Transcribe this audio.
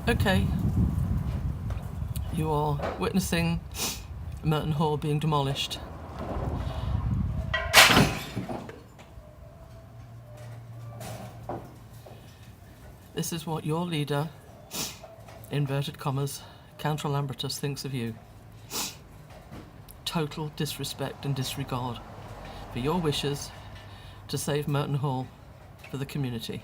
Okay, you are witnessing Merton Hall being demolished. This is what your leader, inverted commas, Count Lambertus, thinks of you. Total disrespect and disregard for your wishes to save Merton Hall for the community.